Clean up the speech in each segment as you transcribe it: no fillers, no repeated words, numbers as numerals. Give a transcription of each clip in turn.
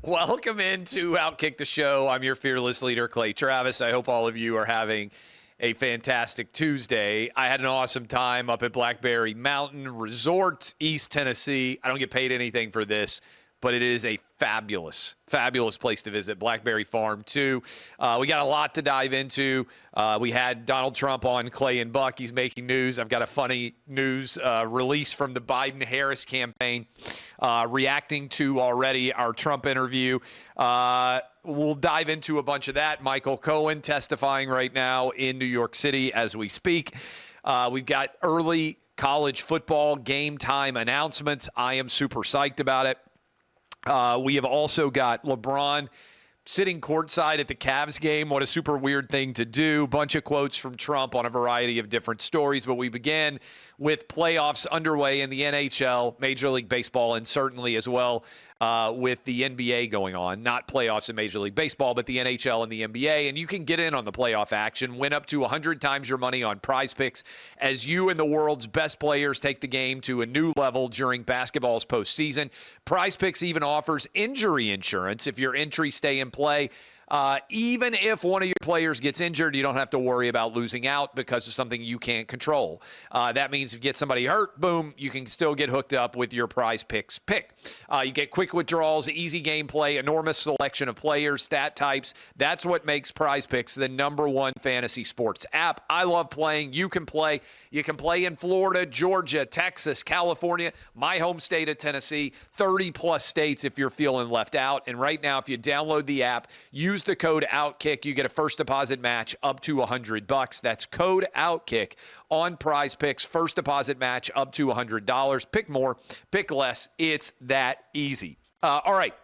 Welcome into OutKick the show. I'm your fearless leader, Clay Travis. I hope all of you are having a fantastic Tuesday. I had an awesome time up at Blackberry Mountain Resort, East Tennessee. I don't get paid anything for this, but it is a fabulous, fabulous place to visit. Blackberry Farm, too. We got a lot to dive into. We had Donald Trump on Clay and Buck. He's making news. I've got a funny news release from the Biden-Harris campaign reacting to already our Trump interview. We'll dive into a bunch of that. Michael Cohen testifying right now in New York City as we speak. We've got early college football game time announcements. I am super psyched about it. We have also got LeBron sitting courtside at the Cavs game. What a super weird thing to do. Bunch of quotes from Trump on a variety of different stories. But we begin with playoffs underway in the NHL, Major League Baseball, and certainly as well with the NBA going on. Not playoffs in Major League Baseball, but the NHL and the NBA. And you can get in on the playoff action. Win up to 100 times your money on Prize Picks as you and the world's best players take the game to a new level during basketball's postseason. Prize Picks even offers injury insurance if your entries stay in play. Even if one of your players gets injured, you don't have to worry about losing out because of something you can't control. That means if you get somebody hurt, boom, you can still get hooked up with your Prize Picks pick. You get quick withdrawals, easy gameplay, enormous selection of players, stat types. That's what makes Prize Picks the #1 fantasy sports app. I love playing. You can play. You can play in Florida, Georgia, Texas, California, my home state of Tennessee, 30-plus states if you're feeling left out. And right now, if you download the app, use the code OutKick, you get a first deposit match up to $100. That's code OutKick on Prize Picks. First deposit match up to $100. Pick more, pick less. It's that easy. All right.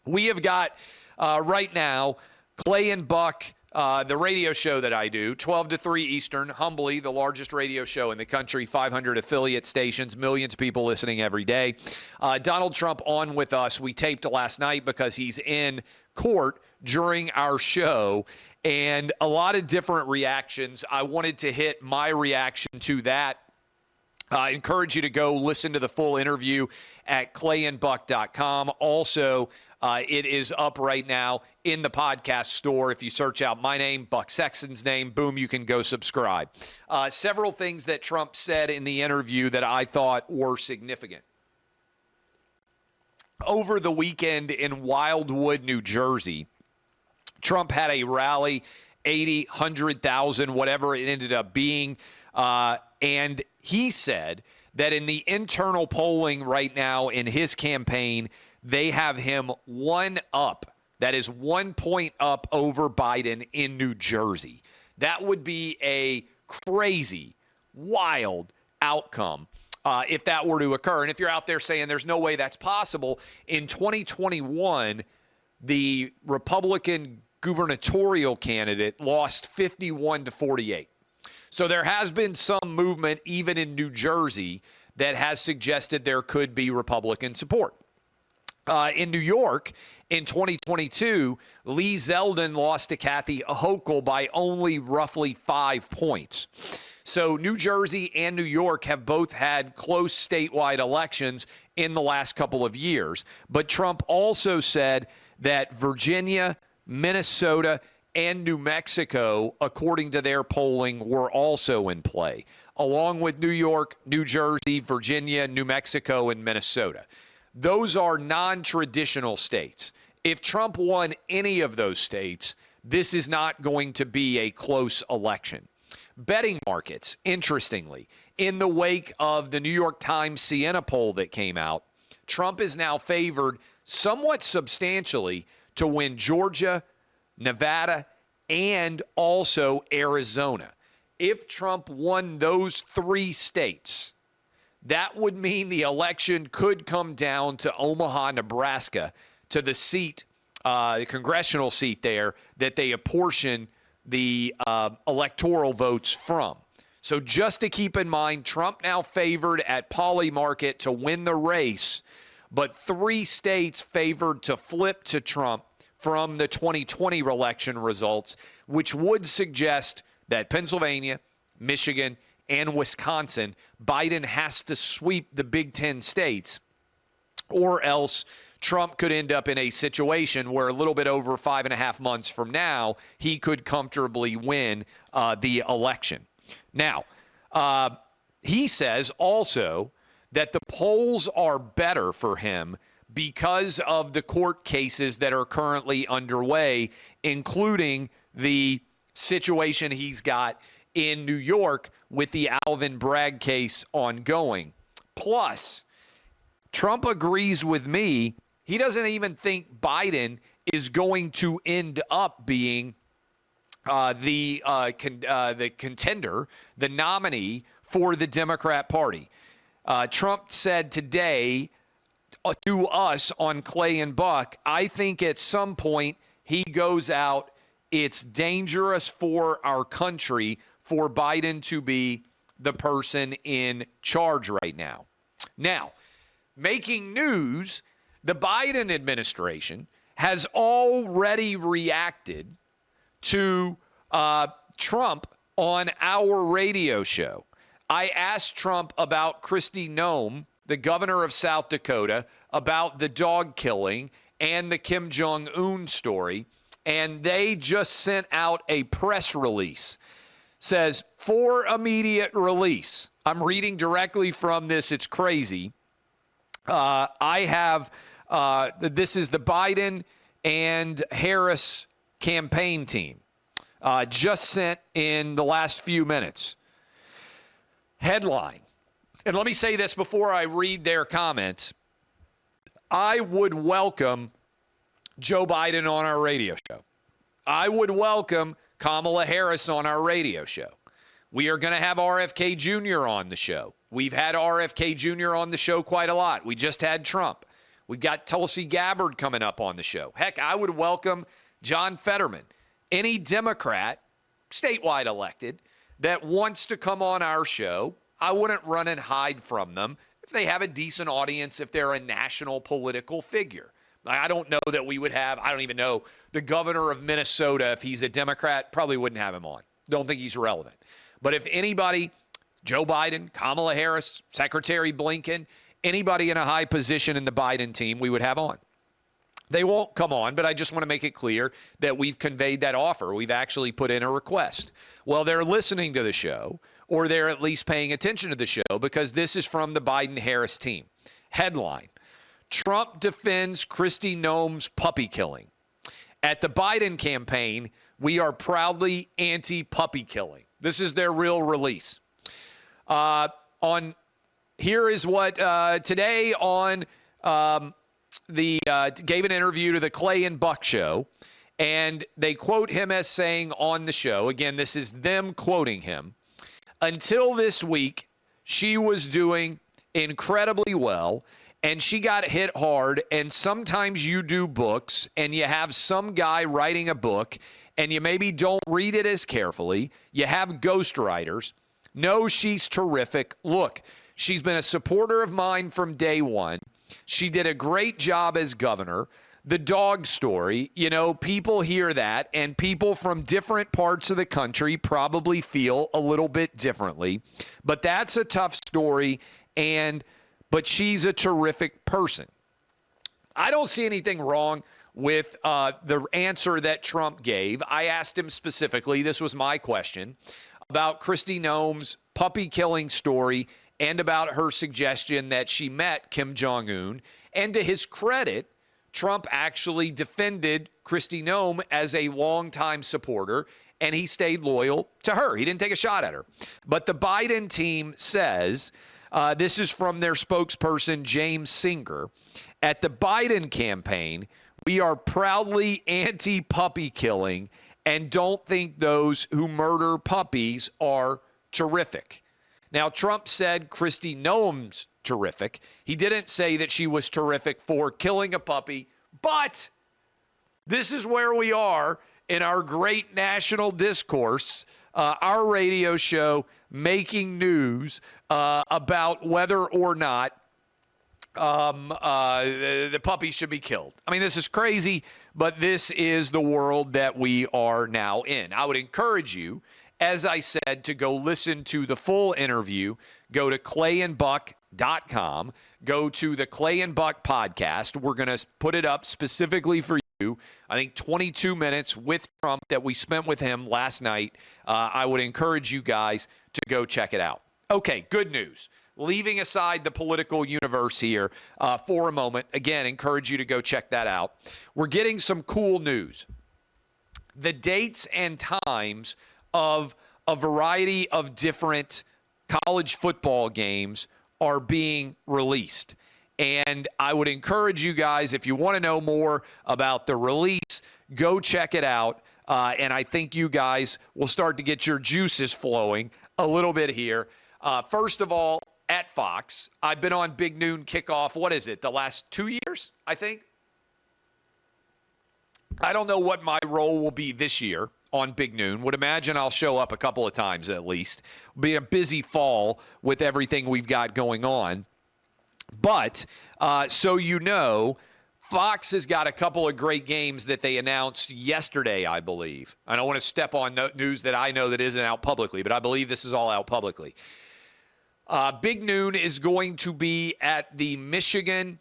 We have got right now Clay and Buck, the radio show that I do, 12 to 3 Eastern, humbly the largest radio show in the country, 500 affiliate stations, millions of people listening every day. Donald Trump on with us. We taped last night because he's in court during our show, and a lot of different reactions. I wanted to hit my reaction to that. I encourage you to go listen to the full interview at clayandbuck.com. Also, it is up right now in the podcast store. If you search out my name, Buck Sexton's name, boom, you can go subscribe. Several things that Trump said in the interview that I thought were significant. Over the weekend in Wildwood, New Jersey, Trump had a rally, 80, 100,000, whatever it ended up being. And he said that in the internal polling right now in his campaign, they have him one up. That is 1 point up over Biden in New Jersey. That would be a crazy, wild outcome if that were to occur. And if you're out there saying there's no way that's possible, in 2021, the Republican gubernatorial candidate lost 51 to 48. So there has been some movement even in New Jersey that has suggested there could be Republican support. In New York, in 2022, Lee Zeldin lost to Kathy Hochul by only roughly 5 points. So New Jersey and New York have both had close statewide elections in the last couple of years. But Trump also said that Virginia, Minnesota, and New Mexico, according to their polling, were also in play, along with New York, New Jersey, Virginia, New Mexico, and Minnesota. Those are non-traditional states. If Trump won any of those states, this is not going to be a close election. Betting markets, interestingly, in the wake of the New York Times Siena poll that came out, Trump is now favored somewhat substantially to win Georgia, Nevada, and also Arizona. If Trump won those 3 states, that would mean the election could come down to Omaha, Nebraska, to the seat, the congressional seat there that they apportion the electoral votes from. So just to keep in mind, Trump now favored at Poly Market to win the race, but 3 states favored to flip to Trump from the 2020 election results, which would suggest that Pennsylvania, Michigan, and Wisconsin, Biden has to sweep the Big Ten states, or else Trump could end up in a situation where a little bit over 5.5 months from now, he could comfortably win the election. Now, he says also that the polls are better for him because of the court cases that are currently underway, including the situation he's got in New York with the Alvin Bragg case ongoing. Plus, Trump agrees with me. He doesn't even think Biden is going to end up being the contender, the nominee for the Democrat Party. Trump said today to us on Clay and Buck, I think at some point he goes out. It's dangerous for our country for Biden to be the person in charge right now. Now, making news, the Biden administration has already reacted to Trump on our radio show. I asked Trump about Kristi Noem, the governor of South Dakota, about the dog killing and the Kim Jong-un story, and they just sent out a press release. Says, for immediate release. I'm reading directly from this. It's crazy. I have, this is the Biden and Harris campaign team. Just sent in the last few minutes. Headline. And let me say this before I read their comments. I would welcome Joe Biden on our radio show. I would welcome Kamala Harris on our radio show. We are going to have RFK Jr. on the show. We've had RFK Jr. on the show quite a lot. We just had Trump. We've got Tulsi Gabbard coming up on the show. Heck, I would welcome John Fetterman, any Democrat, statewide elected, that wants to come on our show. I wouldn't run and hide from them if they have a decent audience, if they're a national political figure. I don't know that we would have, I don't even know, the governor of Minnesota, if he's a Democrat, probably wouldn't have him on. Don't think he's relevant. But if anybody, Joe Biden, Kamala Harris, Secretary Blinken, anybody in a high position in the Biden team, we would have on. They won't come on, but I just want to make it clear that we've conveyed that offer. We've actually put in a request. Well, they're listening to the show, or they're at least paying attention to the show, because this is from the Biden-Harris team. Headline, Trump defends Kristi Noem's puppy killing. At the Biden campaign, we are proudly anti-puppy killing. This is their real release. Here is what today on gave an interview to the Clay and Buck show, and they quote him as saying on the show, again, this is them quoting him, until this week, she was doing incredibly well, and she got hit hard, and sometimes you do books, and you have some guy writing a book, and you maybe don't read it as carefully. You have ghostwriters. No, she's terrific. Look, she's been a supporter of mine from day one. She did a great job as governor. The dog story, you know, people hear that, and people from different parts of the country probably feel a little bit differently. But that's a tough story, but she's a terrific person. I don't see anything wrong with the answer that Trump gave. I asked him specifically, this was my question, about Kristi Noem's puppy killing story and about her suggestion that she met Kim Jong-un. And to his credit, Trump actually defended Kristi Noem as a longtime supporter, and he stayed loyal to her. He didn't take a shot at her. But the Biden team says, this is from their spokesperson, James Singer, at the Biden campaign, we are proudly anti-puppy killing and don't think those who murder puppies are terrific. Now, Trump said Kristi Noem's terrific. He didn't say that she was terrific for killing a puppy, but this is where we are in our great national discourse, our radio show making news about whether or not the puppy should be killed. I mean, this is crazy, but this is the world that we are now in. I would encourage you, as I said, to go listen to the full interview. Go to Clay and Buck com. Go to the Clay and Buck podcast. We're going to put it up specifically for you. I think 22 minutes with Trump that we spent with him last night. I would encourage you guys to go check it out. Okay, good news. Leaving aside the political universe here for a moment, again, encourage you to go check that out. We're getting some cool news. The dates and times of a variety of different college football games are being released. And I would encourage you guys, if you want to know more about the release, go check it out. And I think you guys will start to get your juices flowing a little bit here. First of all, at Fox, I've been on Big Noon Kickoff, what is it, the last 2 years, I think? I don't know what my role will be this year on Big Noon. Would imagine I'll show up a couple of times at least. Be a busy fall with everything we've got going on. But, so you know, Fox has got a couple of great games that they announced yesterday, I believe. I don't want to step on news that I know that isn't out publicly, but I believe this is all out publicly. Big Noon is going to be at the Michigan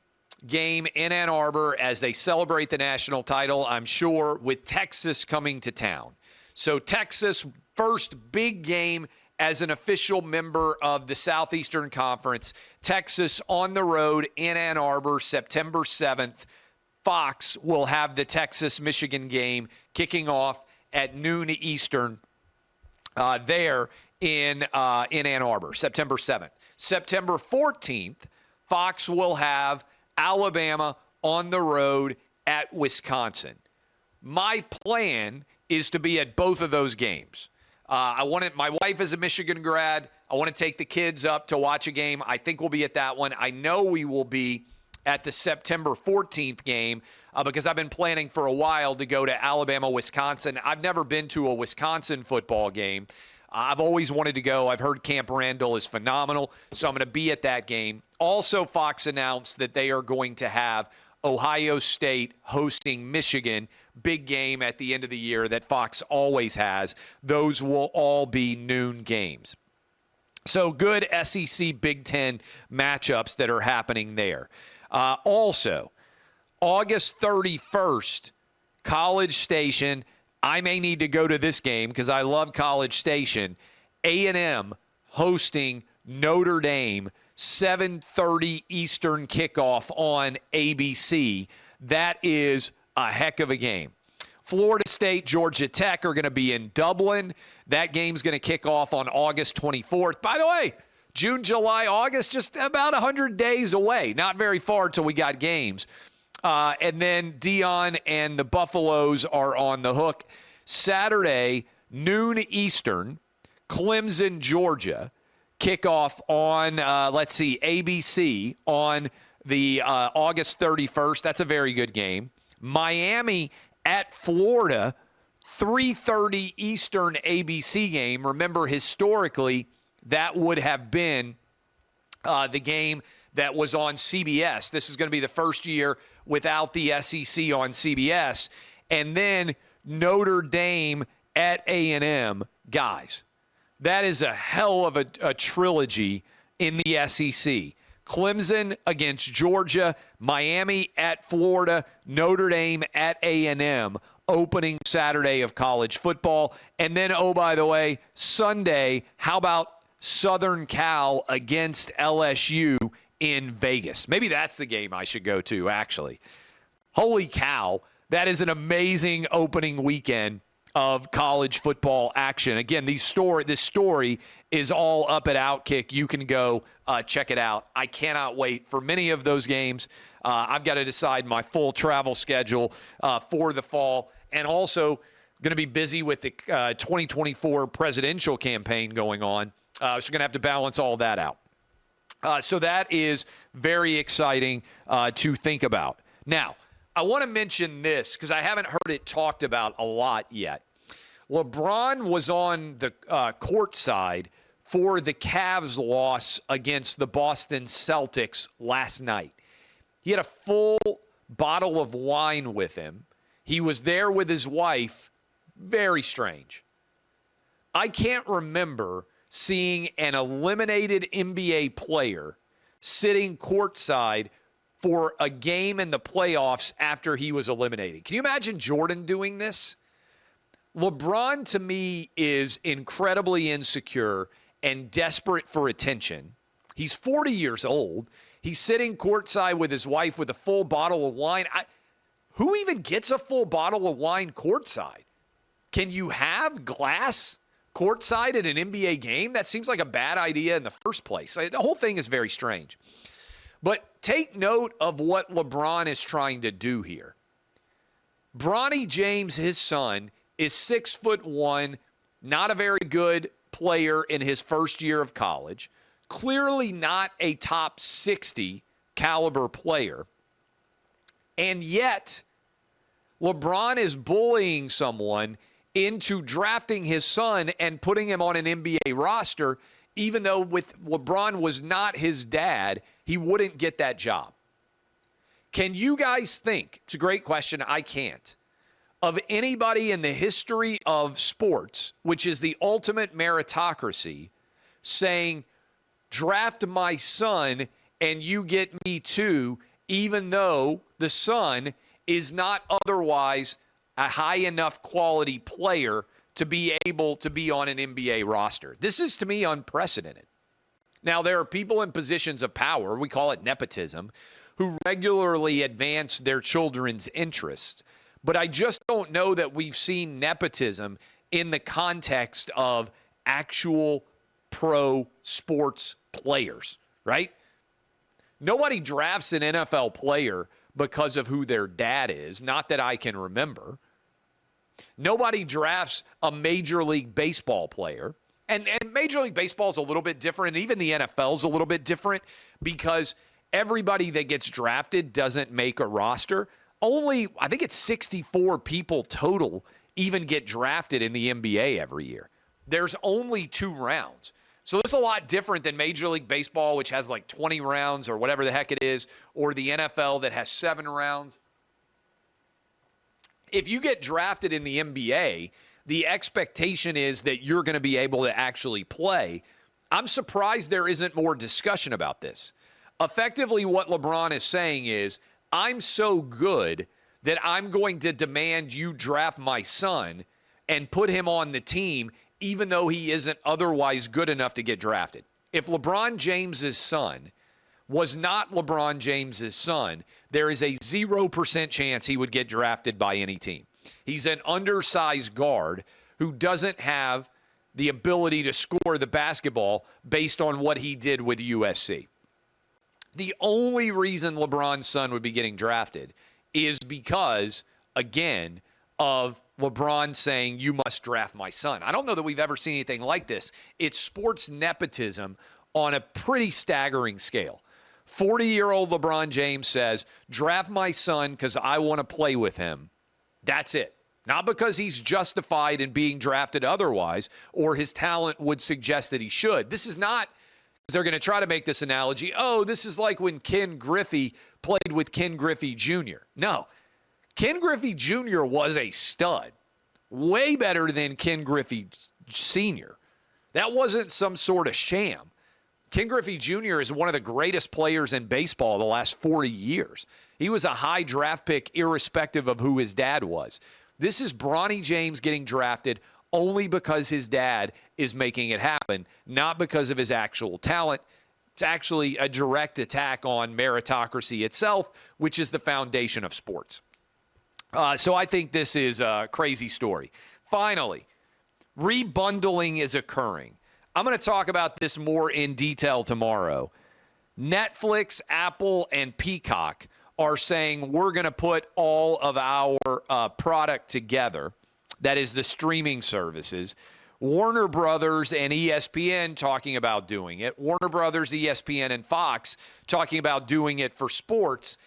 game in Ann Arbor as they celebrate the national title, I'm sure, with Texas coming to town. So Texas, first big game as an official member of the Southeastern Conference. Texas on the road in Ann Arbor, September 7th. Fox will have the Texas-Michigan game kicking off at noon Eastern there in Ann Arbor, September 7th. September 14th, Fox will have Alabama on the road at Wisconsin. My plan is to be at both of those games. My wife is a Michigan grad. I want to take the kids up to watch a game. I think we'll be at that one. I know we will be at the September 14th game because I've been planning for a while to go to Alabama, Wisconsin. I've never been to a Wisconsin football game. I've always wanted to go. I've heard Camp Randall is phenomenal, so I'm going to be at that game. Also, Fox announced that they are going to have Ohio State hosting Michigan. Big game at the end of the year that Fox always has. Those will all be noon games. So good SEC Big Ten matchups that are happening there. Also, August 31st, College Station. I may need to go to this game because I love College Station. A&M hosting Notre Dame, 7:30 Eastern kickoff on ABC. That is a heck of a game. Florida State, Georgia Tech are going to be in Dublin. That game's going to kick off on August 24th. By the way, June, July, August, just about 100 days away. Not very far till we got games. And then Dion and the Buffaloes are on the hook. Saturday, noon Eastern, Clemson, Georgia, kickoff on, ABC on the August 31st. That's a very good game. Miami at Florida, 3:30 Eastern ABC game. Remember, historically, that would have been the game that was on CBS. This is going to be the first year without the SEC on CBS. And then Notre Dame at A&M. Guys, that is a hell of a trilogy in the SEC. Clemson against Georgia, Miami at Florida, Notre Dame at A&M, opening Saturday of college football. And then, oh, by the way, Sunday, how about Southern Cal against LSU in Vegas? Maybe that's the game I should go to, actually. Holy cow, that is an amazing opening weekend of college football action. Again, this story is all up at OutKick. You can go check it out. I cannot wait for many of those games. I've got to decide my full travel schedule for the fall, and also going to be busy with the 2024 presidential campaign going on. So we're going to have to balance all that out. So that is very exciting to think about. Now, I want to mention this because I haven't heard it talked about a lot yet. LeBron was on the court side for the Cavs loss against the Boston Celtics last night. He had a full bottle of wine with him. He was there with his wife. Very strange. I can't remember seeing an eliminated NBA player sitting courtside for a game in the playoffs after he was eliminated. Can you imagine Jordan doing this? LeBron, to me, is incredibly insecure and desperate for attention. He's 40 years old. He's sitting courtside with his wife with a full bottle of wine. Who even gets a full bottle of wine courtside? Can you have glass courtside at an NBA game? That seems like a bad idea in the first place. The whole thing is very strange. But take note of what LeBron is trying to do here. Bronny James, his son, is 6'1", not a very good player in his first year of college, clearly not a top 60 caliber player. And yet, LeBron is bullying someone into drafting his son and putting him on an NBA roster, even though with LeBron was not his dad, he wouldn't get that job. Can you guys think, it's a great question, I can't, of anybody in the history of sports, which is the ultimate meritocracy, saying, draft my son and you get me too, even though the son is not otherwise a high enough quality player to be able to be on an NBA roster? This is, to me, unprecedented. Now, there are people in positions of power, we call it nepotism, who regularly advance their children's interests. But I just don't know that we've seen nepotism in the context of actual pro sports players, right? Nobody drafts an NFL player because of who their dad is, not that I can remember. Nobody drafts a Major League Baseball player. And Major League Baseball is a little bit different. Even the NFL is a little bit different because everybody that gets drafted doesn't make a roster. Only, I think it's 64 people total even get drafted in the NBA every year. There's only 2 rounds. So this is a lot different than Major League Baseball, which has like 20 rounds or whatever the heck it is, or the NFL that has 7 rounds. If you get drafted in the NBA, the expectation is that you're going to be able to actually play. I'm surprised there isn't more discussion about this. Effectively, what LeBron is saying is, I'm so good that I'm going to demand you draft my son and put him on the team, even though he isn't otherwise good enough to get drafted. If LeBron James's son was not LeBron James's son, there is a 0% chance he would get drafted by any team. He's an undersized guard who doesn't have the ability to score the basketball based on what he did with USC. The only reason LeBron's son would be getting drafted is because, again, of LeBron saying, you must draft my son. I don't know that we've ever seen anything like this. It's sports nepotism on a pretty staggering scale. 40-year-old LeBron James says, draft my son because I want to play with him. That's it. Not because he's justified in being drafted otherwise or his talent would suggest that he should. This is not, they're going to try to make this analogy, oh, this is like when Ken Griffey played with Ken Griffey Jr. No. Ken Griffey Jr. was a stud. Way better than Ken Griffey Sr. That wasn't some sort of sham. Ken Griffey Jr. is one of the greatest players in baseball the last 40 years. He was a high draft pick irrespective of who his dad was. This is Bronny James getting drafted only because his dad is making it happen, not because of his actual talent. It's actually a direct attack on meritocracy itself, which is the foundation of sports. So I think this is a crazy story. Finally, rebundling is occurring. I'm going to talk about this more in detail tomorrow. Netflix, Apple, and Peacock are saying we're going to put all of our product together. That is the streaming services. Warner Brothers and ESPN talking about doing it. Warner Brothers, ESPN, and Fox talking about doing it for sports.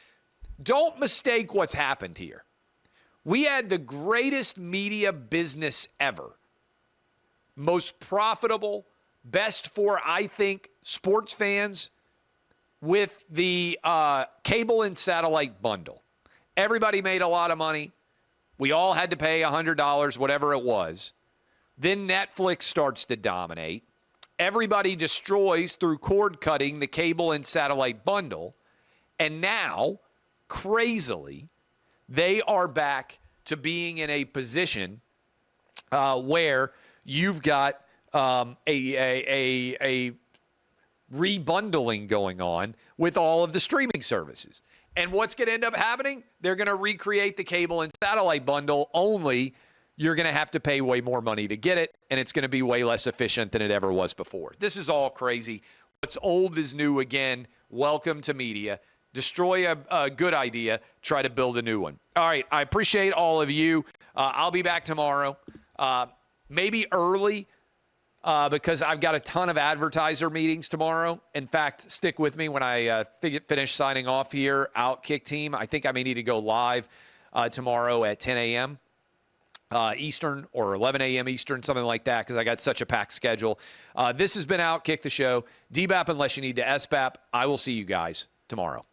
Don't mistake what's happened here. We had the greatest media business ever. Most profitable, best for, I think, sports fans with the cable and satellite bundle. Everybody made a lot of money. We all had to pay $100, whatever it was. Then Netflix starts to dominate. Everybody destroys through cord cutting the cable and satellite bundle. And now, crazily, they are back to being in a position where you've got a rebundling going on with all of the streaming services. And what's going to end up happening? They're going to recreate the cable and satellite bundle, only you're going to have to pay way more money to get it, and it's going to be way less efficient than it ever was before. This is all crazy. What's old is new again. Welcome to media. Destroy a good idea. Try to build a new one. All right, I appreciate all of you. I'll be back tomorrow, maybe early, because I've got a ton of advertiser meetings tomorrow. In fact, stick with me when I finish signing off here. OutKick team, I think I may need to go live tomorrow at 10 a.m. Eastern or 11 a.m. Eastern, something like that, because I got such a packed schedule. This has been OutKick the show. DBAP unless you need to SBAP. I will see you guys tomorrow.